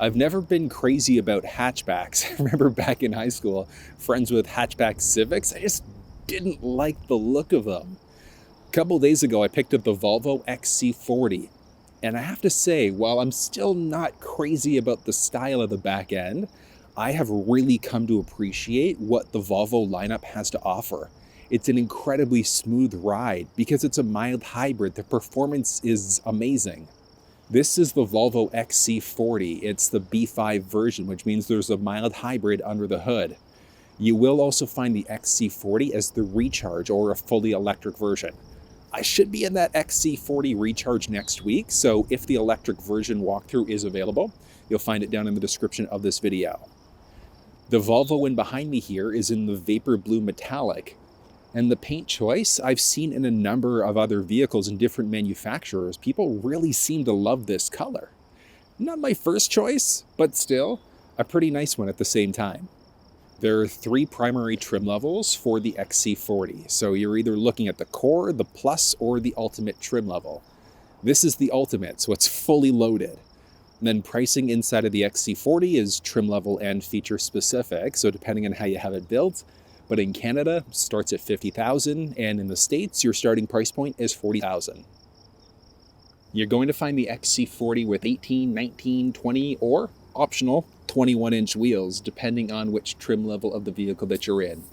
I've never been crazy about hatchbacks. I remember back in high school, friends with hatchback Civics, I just didn't like the look of them. A couple days ago, I picked up the Volvo XC40. And I have to say, while I'm still not crazy about the style of the back end, I have really come to appreciate what the Volvo lineup has to offer. It's an incredibly smooth ride because it's a mild hybrid. The performance is amazing. This is the Volvo XC40. It's the B5 version, which means there's a mild hybrid under the hood. You will also find the XC40 as the Recharge or a fully electric version. I should be in that XC40 Recharge next week, so if the electric version walkthrough is available, you'll find it down in the description of this video. The Volvo in behind me here is in the Vapor Blue Metallic, and the paint choice I've seen in a number of other vehicles and different manufacturers. People really seem to love this color. Not my first choice, but still a pretty nice one at the same time. There are 3 primary trim levels for the XC40, so you're either looking at the Core, the Plus, or the Ultimate trim level. This is the Ultimate, so it's fully loaded. And then pricing inside of the XC40 is trim level and feature specific, so depending on how you have it built. But in Canada, it starts at $50,000, and in the States, your starting price point is $40,000. You're going to find the XC40 with 18, 19, 20, or optional 21-inch wheels, depending on which trim level of the vehicle that you're in.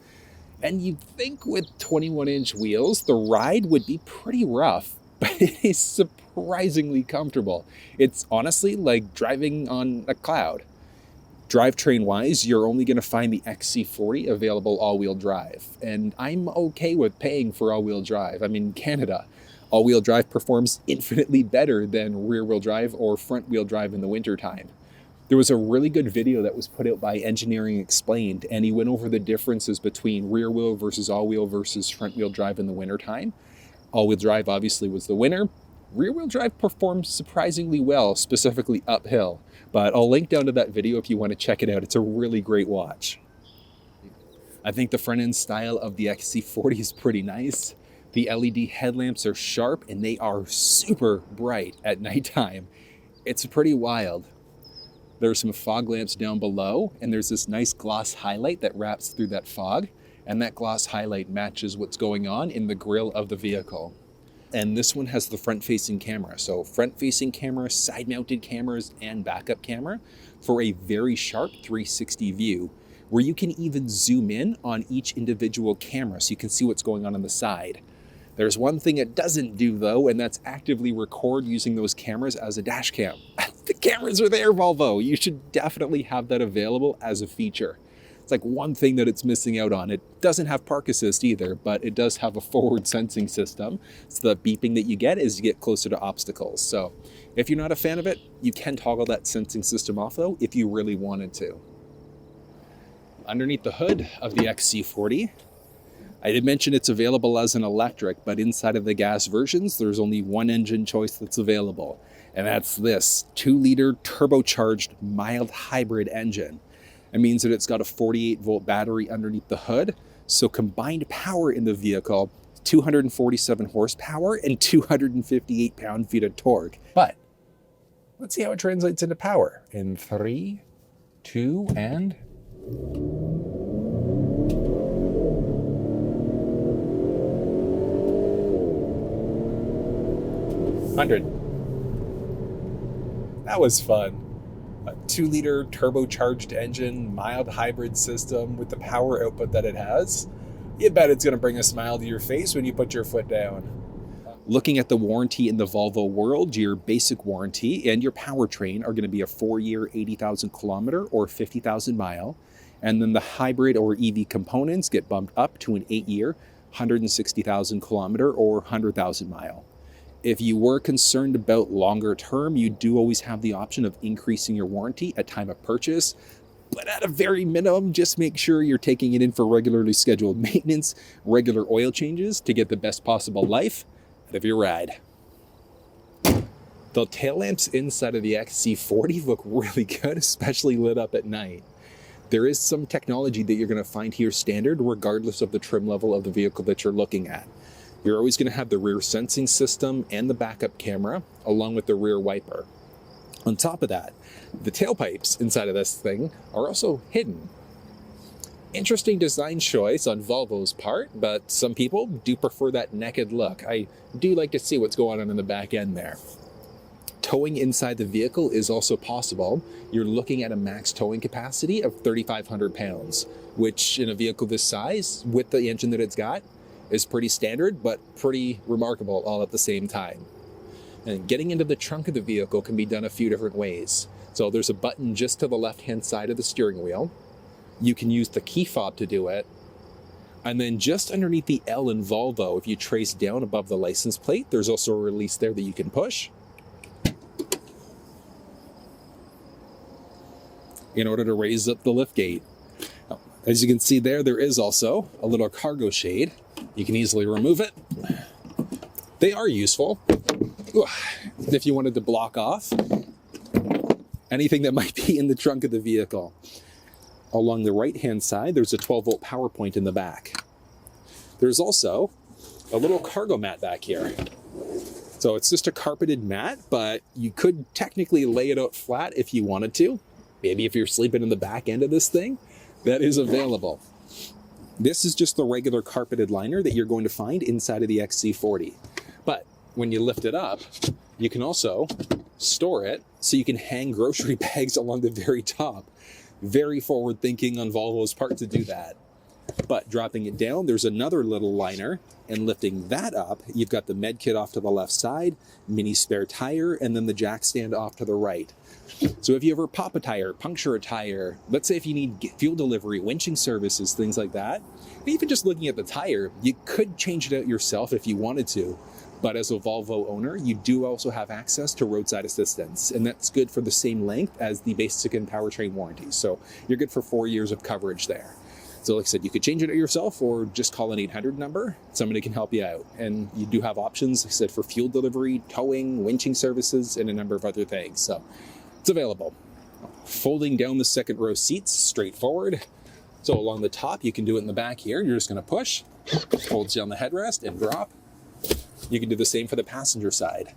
And you'd think with 21-inch wheels, the ride would be pretty rough, but it is surprisingly comfortable. It's honestly like driving on a cloud. Drivetrain-wise, you're only going to find the XC40 available all-wheel drive, and I'm okay with paying for all-wheel drive. I mean, in Canada, all-wheel drive performs infinitely better than rear-wheel drive or front-wheel drive in the wintertime. There was a really good video that was put out by Engineering Explained, and he went over the differences between rear-wheel versus all-wheel versus front-wheel drive in the wintertime. All-wheel drive obviously was the winner. Rear-wheel drive performs surprisingly well, specifically uphill. But I'll link down to that video if you want to check it out. It's a really great watch. I think the front end style of the XC40 is pretty nice. The LED headlamps are sharp and they are super bright at nighttime. It's pretty wild. There are some fog lamps down below, and there's this nice gloss highlight that wraps through that fog, and that gloss highlight matches what's going on in the grille of the vehicle. And this one has the front-facing camera. So front-facing camera, side-mounted cameras, and backup camera for a very sharp 360 view, where you can even zoom in on each individual camera so you can see what's going on the side. There's one thing it doesn't do though, and that's actively record using those cameras as a dash cam. The cameras are there, Volvo. You should definitely have that available as a feature. It's like one thing that it's missing out on. It doesn't have park assist either, but it does have a forward sensing system. So the beeping that you get is you get closer to obstacles. So if you're not a fan of it, you can toggle that sensing system off though, if you really wanted to. Underneath the hood of the XC40, I did mention it's available as an electric, but inside of the gas versions, there's only one engine choice that's available. And that's this 2-liter turbocharged mild hybrid engine. It means that it's got a 48-volt battery underneath the hood, so combined power in the vehicle, 247 horsepower and 258 pound-feet of torque. But let's see how it translates into power. In 3, 2, and... 100. That was fun. A 2-liter turbocharged engine, mild hybrid system with the power output that it has. You bet it's going to bring a smile to your face when you put your foot down. Looking at the warranty in the Volvo world, your basic warranty and your powertrain are going to be a 4-year, 80,000 kilometer or 50,000 mile. And then the hybrid or EV components get bumped up to an 8-year, 160,000 kilometer or 100,000 mile. If you were concerned about longer term, you do always have the option of increasing your warranty at time of purchase. But at a very minimum, just make sure you're taking it in for regularly scheduled maintenance, regular oil changes to get the best possible life out of your ride. The tail lamps inside of the XC40 look really good, especially lit up at night. There is some technology that you're going to find here standard regardless of the trim level of the vehicle that you're looking at. You're always going to have the rear sensing system and the backup camera along with the rear wiper. On top of that, the tailpipes inside of this thing are also hidden. Interesting design choice on Volvo's part, but some people do prefer that naked look. I do like to see what's going on in the back end there. Towing inside the vehicle is also possible. You're looking at a max towing capacity of 3,500 pounds, which in a vehicle this size, with the engine that it's got, is pretty standard, but pretty remarkable all at the same time. And getting into the trunk of the vehicle can be done a few different ways. So there's a button just to the left-hand side of the steering wheel. You can use the key fob to do it. And then just underneath the L in Volvo, if you trace down above the license plate, there's also a release there that you can push in order to raise up the lift gate. As you can see there, there is also a little cargo shade. You can easily remove it. They are useful if you wanted to block off anything that might be in the trunk of the vehicle. Along the right-hand side, there's a 12-volt power point in the back. There's also a little cargo mat back here. So it's just a carpeted mat, but you could technically lay it out flat if you wanted to. Maybe if you're sleeping in the back end of this thing, that is available. This is just the regular carpeted liner that you're going to find inside of the XC40. But when you lift it up, you can also store it so you can hang grocery bags along the very top. Very forward thinking on Volvo's part to do that. But dropping it down, there's another little liner, and lifting that up, you've got the med kit off to the left side, mini spare tire, and then the jack stand off to the right. So if you ever pop a tire, puncture a tire, let's say if you need fuel delivery, winching services, things like that, even just looking at the tire, you could change it out yourself if you wanted to. But as a Volvo owner, you do also have access to roadside assistance, and that's good for the same length as the basic and powertrain warranties. So you're good for 4 years of coverage there. So like I said, you could change it out yourself or just call an 800 number. Somebody can help you out. And you do have options, like I said, for fuel delivery, towing, winching services, and a number of other things. So it's available. Folding down the second row seats, straightforward. So along the top, you can do it in the back here. You're just going to push, holds down the headrest and drop. You can do the same for the passenger side.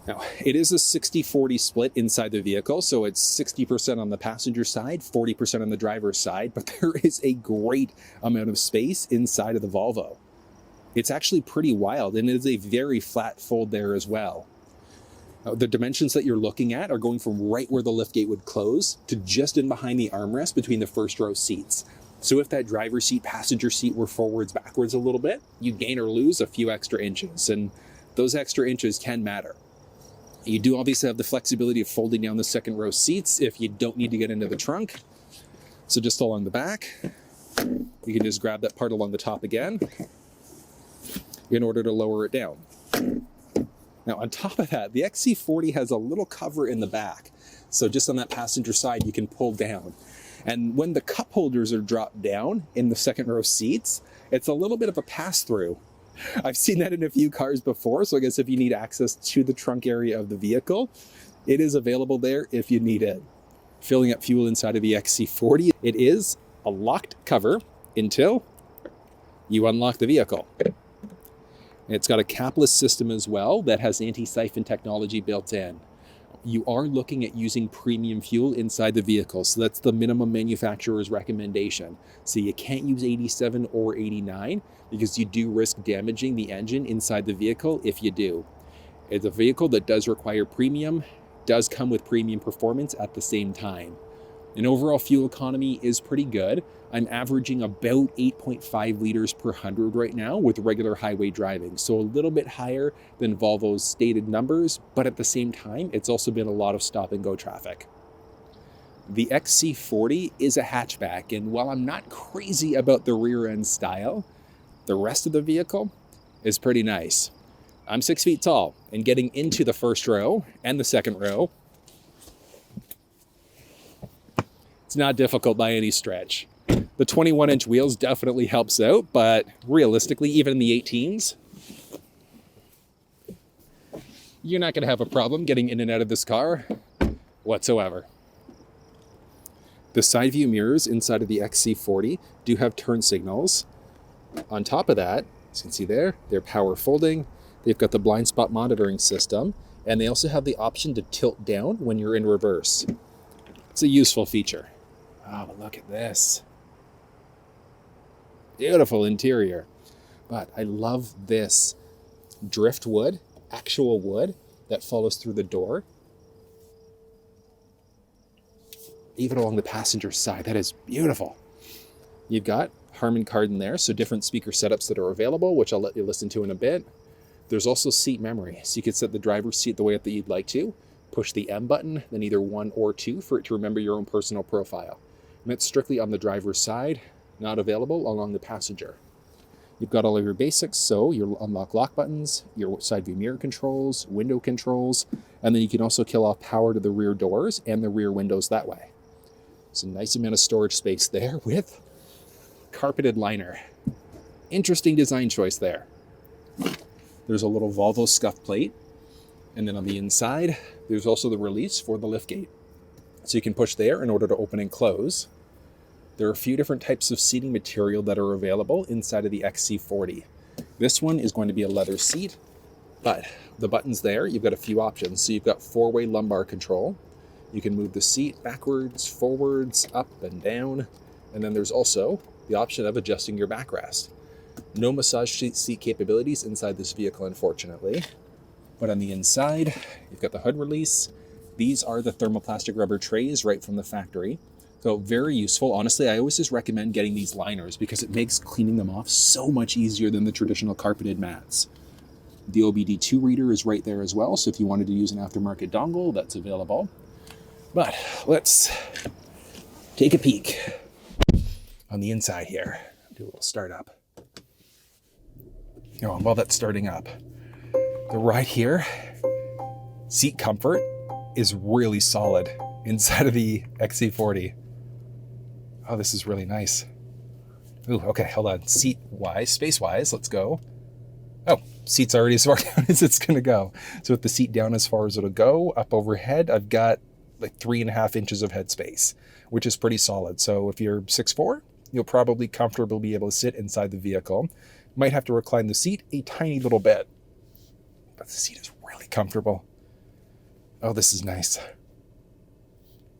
Now, it is a 60-40 split inside the vehicle, so it's 60% on the passenger side, 40% on the driver's side, but there is a great amount of space inside of the Volvo. It's actually pretty wild, and it is a very flat fold there as well. Now, the dimensions that you're looking at are going from right where the liftgate would close to just in behind the armrest between the first row seats. So if that driver's seat, passenger seat were forwards, backwards a little bit, you gain or lose a few extra inches, and those extra inches can matter. You do obviously have the flexibility of folding down the second row seats if you don't need to get into the trunk. So just along the back, you can just grab that part along the top again in order to lower it down. Now on top of that, the XC40 has a little cover in the back. So just on that passenger side, you can pull down. And when the cup holders are dropped down in the second row seats, it's a little bit of a pass-through. I've seen that in a few cars before, so I guess if you need access to the trunk area of the vehicle, it is available there if you need it. Filling up fuel inside of the XC40, it is a locked cover until you unlock the vehicle. It's got a capless system as well that has anti-siphon technology built in. You are looking at using premium fuel inside the vehicle, so that's the minimum manufacturer's recommendation. So you can't use 87 or 89 because you do risk damaging the engine inside the vehicle if you do. It's a vehicle that does require premium, does come with premium performance at the same time. And overall fuel economy is pretty good. I'm averaging about 8.5 liters per 100 right now with regular highway driving. So a little bit higher than Volvo's stated numbers, but at the same time, it's also been a lot of stop and go traffic. The XC40 is a hatchback, and while I'm not crazy about the rear end style, the rest of the vehicle is pretty nice. I'm 6 feet tall, and getting into the first row and the second row, it's not difficult by any stretch. The 21-inch wheels definitely helps out, but realistically, even in the 18s, you're not going to have a problem getting in and out of this car whatsoever. The side view mirrors inside of the XC40 do have turn signals. On top of that, as you can see there, they're power folding. They've got the blind spot monitoring system, And they also have the option to tilt down when you're in reverse. It's a useful feature. Oh, look at this. Beautiful interior. But I love this driftwood, actual wood that follows through the door. Even along the passenger side, that is beautiful. You've got Harman Kardon there, so different speaker setups that are available, which I'll let you listen to in a bit. There's also seat memory, so you can set the driver's seat the way that you'd like to. Push the M button, then either 1 or 2 for it to remember your own personal profile. And that's strictly on the driver's side, not available along the passenger. You've got all of your basics, so your unlock lock buttons, your side view mirror controls, window controls, and then you can also kill off power to the rear doors and the rear windows that way. It's a nice amount of storage space there with carpeted liner. Interesting design choice there. There's a little Volvo scuff plate, and then on the inside, there's also the release for the liftgate. So you can push there in order to open and close. There are a few different types of seating material that are available inside of the XC40. This one is going to be a leather seat, but the buttons there, you've got a few options. So you've got 4-way lumbar control. You can move the seat backwards, forwards, up and down. And then there's also the option of adjusting your backrest. No massage seat capabilities inside this vehicle, unfortunately. But on the inside, you've got the hood release. These are the thermoplastic rubber trays right from the factory. So very useful. Honestly, I always just recommend getting these liners because it makes cleaning them off so much easier than the traditional carpeted mats. The OBD2 reader is right there as well. So if you wanted to use an aftermarket dongle, that's available. But let's take a peek on the inside here. Do a little start up. While that's starting up, the ride here, seat comfort is really solid inside of the XC40. Oh, this is really nice. Ooh, okay, hold on. Seat-wise, space-wise, let's go. Oh, seat's already as far down as it's gonna go. So with the seat down as far as it'll go, up overhead, I've got like 3.5 inches of headspace, which is pretty solid. So if you're 6'4", you'll probably comfortably be able to sit inside the vehicle. Might have to recline the seat a tiny little bit, but the seat is really comfortable. Oh, this is nice.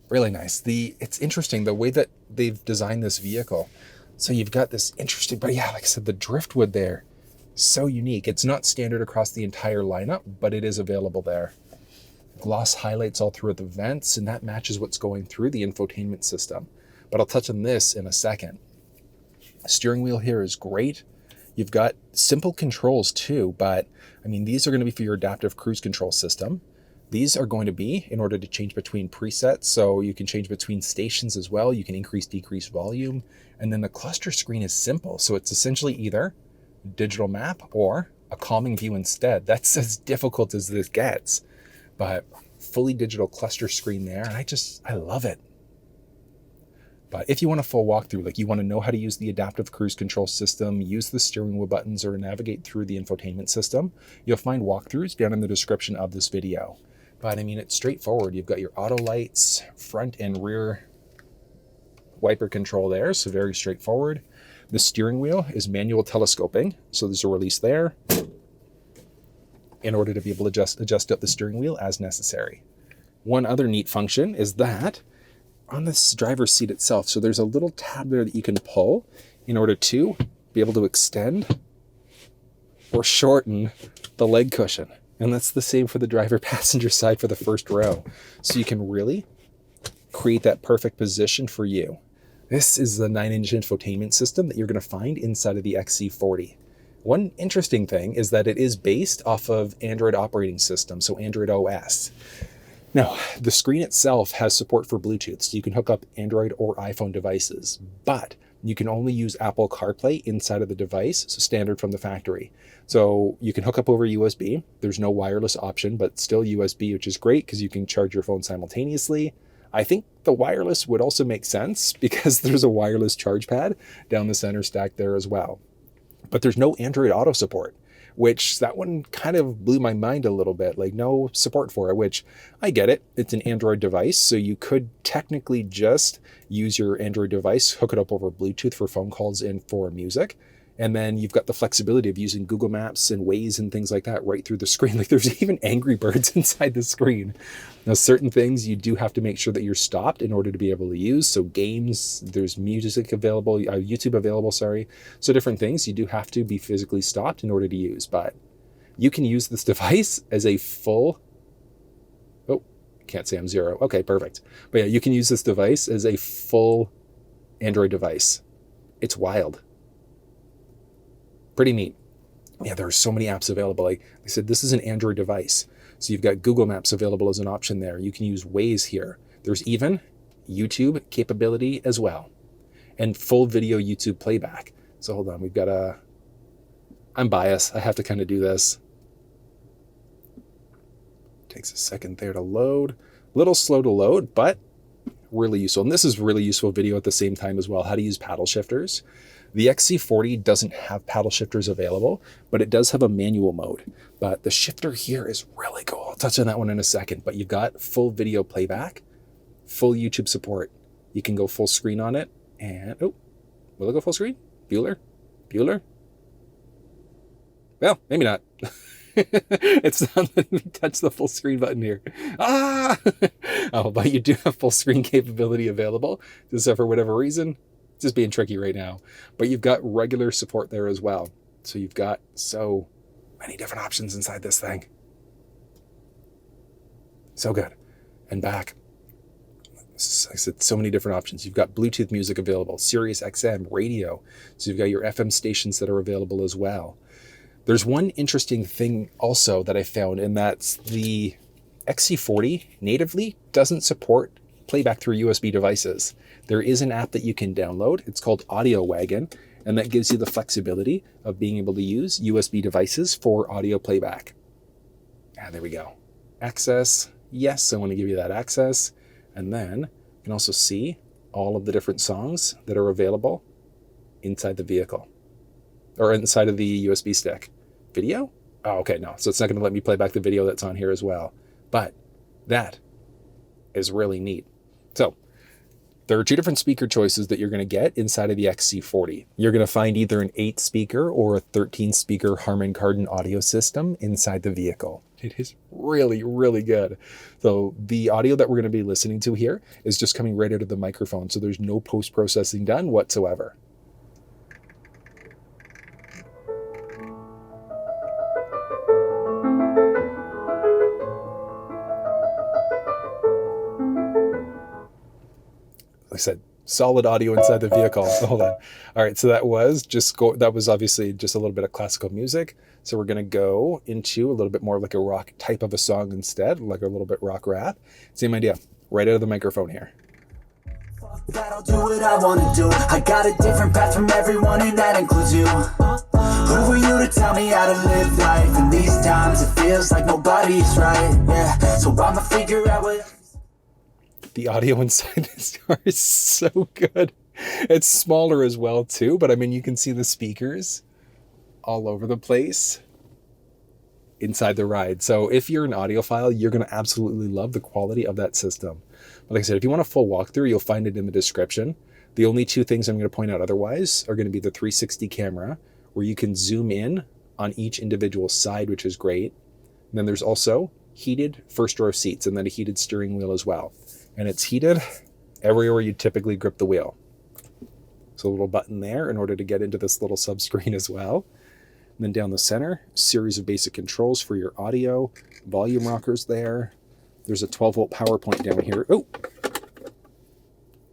Really nice. It's interesting the way that they've designed this vehicle. So you've got this interesting, but yeah, like I said, the driftwood there, so unique. It's not standard across the entire lineup, but it is available there. Gloss highlights all throughout the vents, and that matches what's going through the infotainment system. But I'll touch on this in a second. The steering wheel here is great. You've got simple controls too, but I mean, these are going to be for your adaptive cruise control system. These are going to be in order to change between presets, so you can change between stations as well. You can increase, decrease volume. And then the cluster screen is simple. So it's essentially either digital map or a calming view instead. That's as difficult as this gets, but fully digital cluster screen there. And I love it. But if you want a full walkthrough, like you want to know how to use the adaptive cruise control system, use the steering wheel buttons, or navigate through the infotainment system, you'll find walkthroughs down in the description of this video. But I mean, it's straightforward. You've got your auto lights, front and rear wiper control there, so very straightforward. The steering wheel is manual telescoping, so there's a release there in order to be able to adjust up the steering wheel as necessary. One other neat function is that on this driver's seat itself, so there's a little tab there that you can pull in order to be able to extend or shorten the leg cushion. And that's the same for the driver passenger side for the first row. So you can really create that perfect position for you. This is the 9-inch infotainment system that you're going to find inside of the XC40. One interesting thing is that it is based off of Android operating system, so Android OS. Now, the screen itself has support for Bluetooth, so you can hook up Android or iPhone devices, but you can only use Apple CarPlay inside of the device, so standard from the factory. So you can hook up over USB. There's no wireless option, but still USB, which is great because you can charge your phone simultaneously. I think the wireless would also make sense because there's a wireless charge pad down the center stack there as well. But there's no Android Auto support, which that one kind of blew my mind a little bit, like no support for it, which I get it. It's an Android device, so you could technically just use your Android device, hook it up over Bluetooth for phone calls and for music, And then you've got the flexibility of using Google Maps and Waze and things like that right through the screen. Like there's even Angry Birds inside the screen. Now, certain things you do have to make sure that you're stopped in order to be able to use. So games, there's music available, YouTube available, sorry. So different things you do have to be physically stopped in order to use. But you can use this device as a full, oh, can't say I'm zero. Okay, perfect. But yeah, you can use this device as a full Android device. It's wild. Pretty neat. Yeah, there are so many apps available. Like I said, this is an Android device. So you've got Google Maps available as an option there. You can use Waze here. There's even YouTube capability as well. And full video YouTube playback. So hold on, we've got I'm biased. I have to kind of do this. Takes a second there to load. A little slow to load, but really useful. And this is really useful video at the same time as well. How to use paddle shifters. The XC40 doesn't have paddle shifters available, but it does have a manual mode. But the shifter here is really cool. I'll touch on that one in a second. But you've got full video playback, full YouTube support. You can go full screen on it. And, oh, will it go full screen? Bueller? Well, maybe not. It's not letting me touch the full screen button here. Oh, but you do have full screen capability available. Just for whatever reason, it's just being tricky right now. But you've got regular support there as well. So you've got so many different options inside this thing. So good. And back. Like I said, so many different options. You've got Bluetooth music available, Sirius XM, radio. So you've got your FM stations that are available as well. There's one interesting thing also that I found, and that's the XC40 natively doesn't support playback through USB devices. There is an app that you can download. It's called Audio Wagon, and that gives you the flexibility of being able to use USB devices for audio playback. There we go. Access. Yes, I want to give you that access. And then you can also see all of the different songs that are available inside the vehicle or inside of the USB stick. Video? Oh, okay, no. So it's not going to let me play back the video that's on here as well. But that is really neat. So there are two different speaker choices that you're going to get inside of the XC40. You're going to find either an 8-speaker or a 13-speaker Harman Kardon audio system inside the vehicle. It is really, really good. So the audio that we're going to be listening to here is just coming right out of the microphone. So there's no post-processing done whatsoever. I said solid audio inside the vehicle. Hold on. All right, so that was obviously just a little bit of classical music. So we're going to go into a little bit more like a rock type of a song instead, like a little bit rock rap. Same idea, right out of the microphone here. That I'll do what I want to do. I got a different path from everyone, and that includes you. Who are you to tell me how to live life? In these times it feels like nobody's right. Yeah, so I'ma figure out what. The audio inside this car is so good. It's smaller as well too, but I mean, you can see the speakers all over the place inside the ride. So if you're an audiophile, you're going to absolutely love the quality of that system. But like I said, if you want a full walkthrough, you'll find it in the description. The only two things I'm going to point out otherwise are going to be the 360 camera, where you can zoom in on each individual side, which is great. And then there's also heated first row seats and then a heated steering wheel as well. And it's heated everywhere you typically grip the wheel. So a little button there in order to get into this little subscreen as well. And then down the center, a series of basic controls for your audio, volume rockers there. There's a 12-volt power point down here. Oh,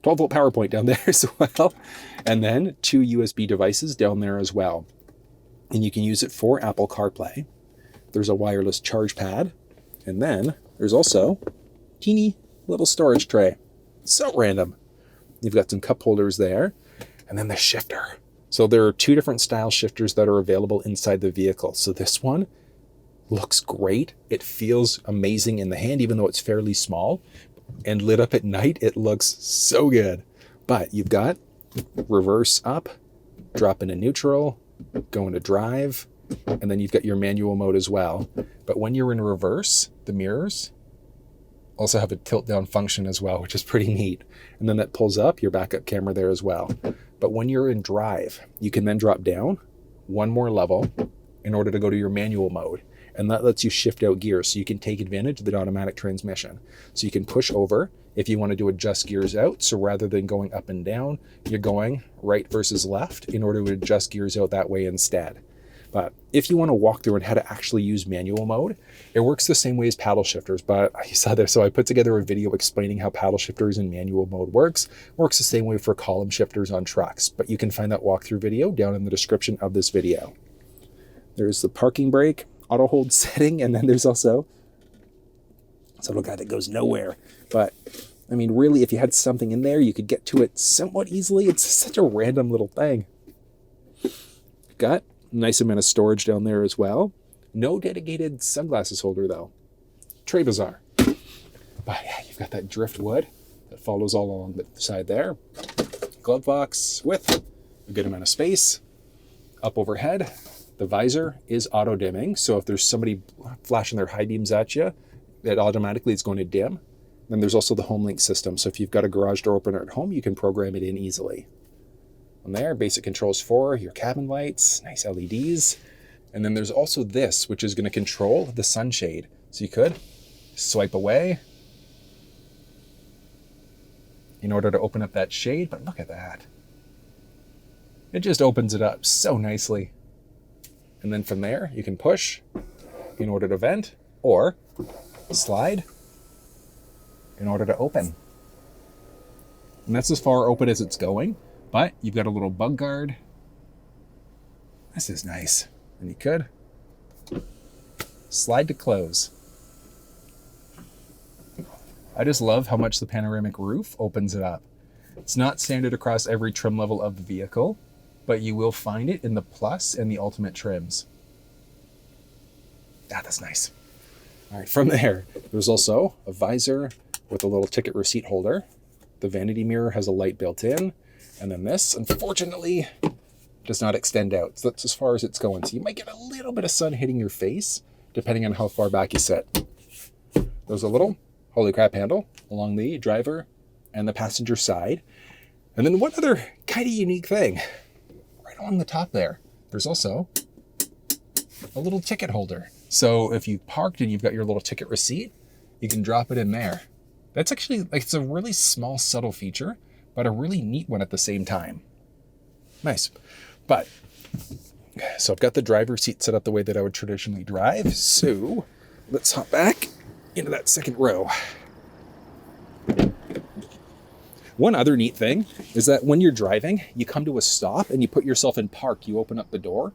12-volt power point down there as well. And then 2 USB devices down there as well. And you can use it for Apple CarPlay. There's a wireless charge pad. And then there's also teeny little storage tray. So random. You've got some cup holders there. And then the shifter. So there are 2 different style shifters that are available inside the vehicle. So this one looks great. It feels amazing in the hand, even though it's fairly small. And lit up at night, it looks so good. But you've got reverse up, drop into neutral, go into drive, and then you've got your manual mode as well. But when you're in reverse, the mirrors also have a tilt down function as well, which is pretty neat. And then that pulls up your backup camera there as well. But when you're in drive, you can then drop down one more level in order to go to your manual mode. And that lets you shift out gears so you can take advantage of the automatic transmission. So you can push over if you want to adjust gears out. So rather than going up and down, you're going right versus left in order to adjust gears out that way instead. But if you want to walk through on how to actually use manual mode, it works the same way as paddle shifters, but you saw there. So I put together a video explaining how paddle shifters in manual mode works. Works the same way for column shifters on trucks, but you can find that walkthrough video down in the description of this video. There's the parking brake, auto hold setting, and then there's also this little guy that goes nowhere. But I mean, really, if you had something in there, you could get to it somewhat easily. It's such a random little thing. Got a nice amount of storage down there as well. No dedicated sunglasses holder though. Très bizarre. But yeah, you've got that driftwood that follows all along the side there. Glove box with a good amount of space. Up overhead, the visor is auto dimming. So if there's somebody flashing their high beams at you, it automatically is going to dim. Then there's also the home link system. So if you've got a garage door opener at home, you can program it in easily. On there, basic controls for your cabin lights, nice LEDs. And then there's also this, which is going to control the sunshade. So you could swipe away in order to open up that shade, but look at that. It just opens it up so nicely. And then from there, you can push in order to vent or slide in order to open. And that's as far open as it's going, but you've got a little bug guard. This is nice. And you could slide to close. I just love how much the panoramic roof opens it up. It's not standard across every trim level of the vehicle, but you will find it in the Plus and the Ultimate trims. Ah, that's nice. All right, from there's also a visor with a little ticket receipt holder. The vanity mirror has a light built in. And then this, unfortunately, does not extend out. So that's as far as it's going. So you might get a little bit of sun hitting your face, depending on how far back you sit. There's a little holy crap handle along the driver and the passenger side. And then one other kind of unique thing, right along the top there's also a little ticket holder. So if you parked and you've got your little ticket receipt, you can drop it in there. That's actually, like, it's a really small, subtle feature, but a really neat one at the same time. Nice. But, so I've got the driver's seat set up the way that I would traditionally drive. So let's hop back into that second row. One other neat thing is that when you're driving, you come to a stop and you put yourself in park, you open up the door,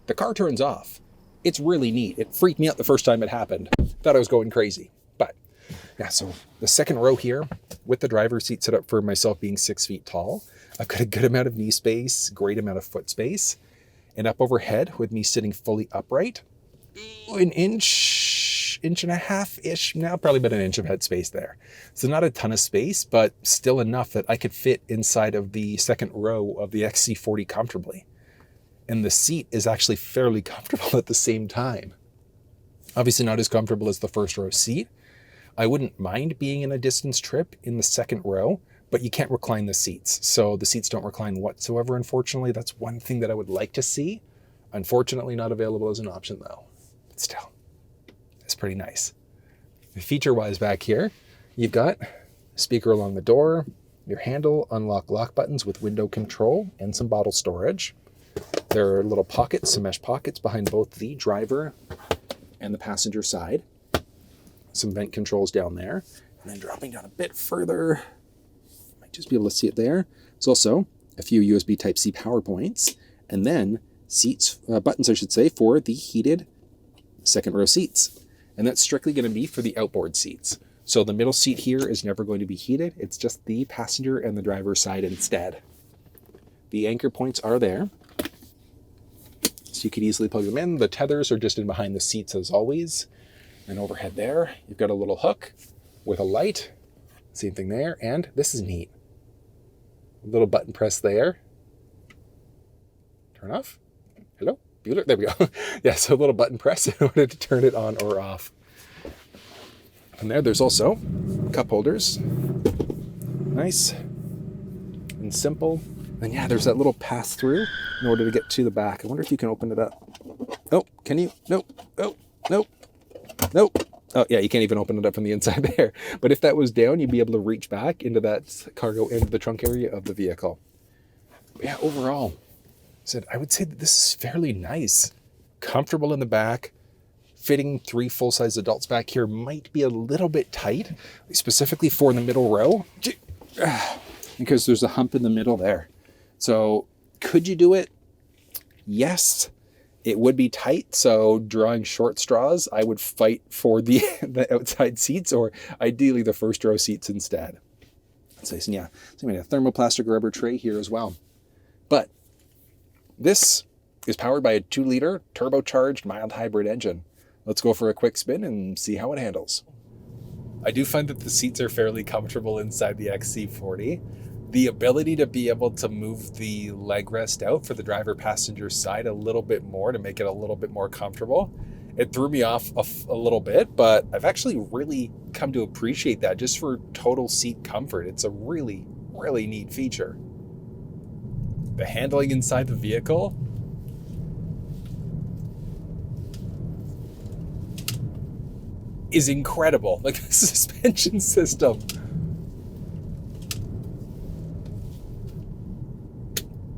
the car turns off. It's really neat. It freaked me out the first time it happened. Thought I was going crazy. But yeah, so the second row here with the driver's seat set up for myself being 6 feet tall, I've got a good amount of knee space, great amount of foot space, and up overhead with me sitting fully upright, an inch and a half-ish, now probably about an inch of head space there. So not a ton of space, but still enough that I could fit inside of the second row of the XC40 comfortably. And the seat is actually fairly comfortable at the same time. Obviously not as comfortable as the first row seat. I wouldn't mind being in a distance trip in the second row, but you can't recline the seats. So the seats don't recline whatsoever, unfortunately. That's one thing that I would like to see. Unfortunately, not available as an option though. But still, it's pretty nice. Feature-wise back here, you've got a speaker along the door, your handle, unlock lock buttons with window control, and some bottle storage. There are little pockets, some mesh pockets behind both the driver and the passenger side. Some vent controls down there. And then dropping down a bit further, might just be able to see it there. There's also a few USB Type-C power points, and then buttons, I should say, for the heated second row seats. And that's strictly going to be for the outboard seats. So the middle seat here is never going to be heated. It's just the passenger and the driver's side instead. The anchor points are there, so you could easily plug them in. The tethers are just in behind the seats as always. And overhead there, you've got a little hook with a light. Same thing there. And this is neat. A little button press there. Turn off. Hello? Bueller? There we go. Yeah, so a little button press in order to turn it on or off. And there's also cup holders. Nice and simple. And yeah, there's that little pass through in order to get to the back. I wonder if you can open it up. Oh, can you? Nope. Oh, nope. Nope. Oh, yeah, you can't even open it up from the inside there. But if that was down, you'd be able to reach back into that cargo end of the trunk area of the vehicle. But yeah, overall, I would say that this is fairly nice. Comfortable in the back. Fitting 3 full-size adults back here might be a little bit tight, specifically for the middle row, because there's a hump in the middle there. So could you do it? Yes. It would be tight, so drawing short straws, I would fight for the outside seats, or ideally the first row seats instead. So yeah, so we have a thermoplastic rubber tray here as well. But this is powered by a 2-liter turbocharged mild hybrid engine. Let's go for a quick spin and see how it handles. I do find that the seats are fairly comfortable inside the XC40. The ability to be able to move the leg rest out for the driver passenger side a little bit more to make it a little bit more comfortable. It threw me off a little bit, but I've actually really come to appreciate that just for total seat comfort. It's a really, really neat feature. The handling inside the vehicle is incredible. Like the suspension system.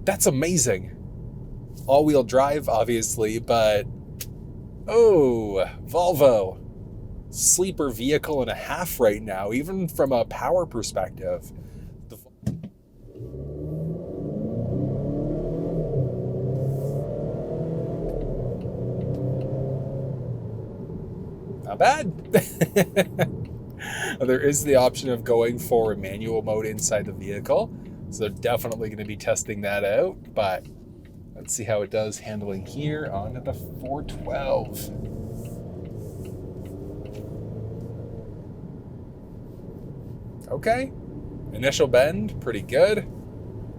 That's amazing. All-wheel drive, obviously, but oh, Volvo. Sleeper vehicle and a half right now, even from a power perspective. Not bad. There is the option of going for a manual mode inside the vehicle. So definitely going to be testing that out, but let's see how it does handling here on the 412. Okay, initial bend, pretty good.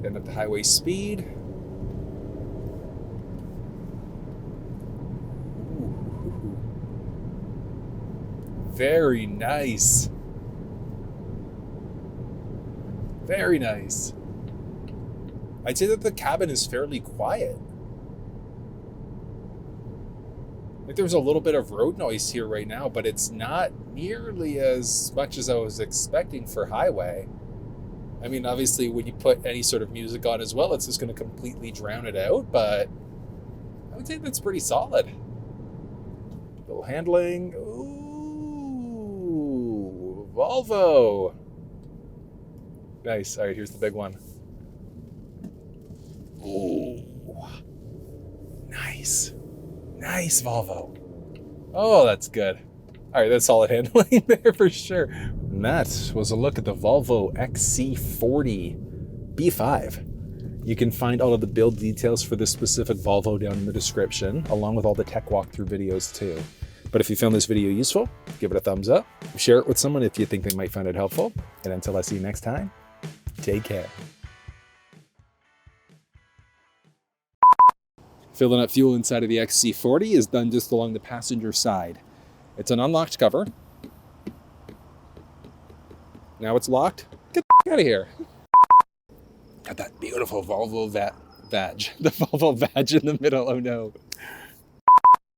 Then at the highway speed. Ooh. Very nice. Very nice. I'd say that the cabin is fairly quiet. Like there's a little bit of road noise here right now, but it's not nearly as much as I was expecting for highway. I mean, obviously when you put any sort of music on as well, it's just going to completely drown it out, but I would say that's pretty solid. Little handling. Ooh, Volvo. Nice. All right, here's the big one. Ooh, nice. Nice Volvo. Oh, that's good. All right, that's solid handling there for sure. And that was a look at the Volvo XC40 B5. You can find all of the build details for this specific Volvo down in the description, along with all the tech walkthrough videos too. But if you found this video useful, give it a thumbs up. Share it with someone if you think they might find it helpful. And until I see you next time, take care. Filling up fuel inside of the XC40 is done just along the passenger side. It's an unlocked cover. Now it's locked. Get the out of here. Got that beautiful Volvo badge. The Volvo badge in the middle. Oh no.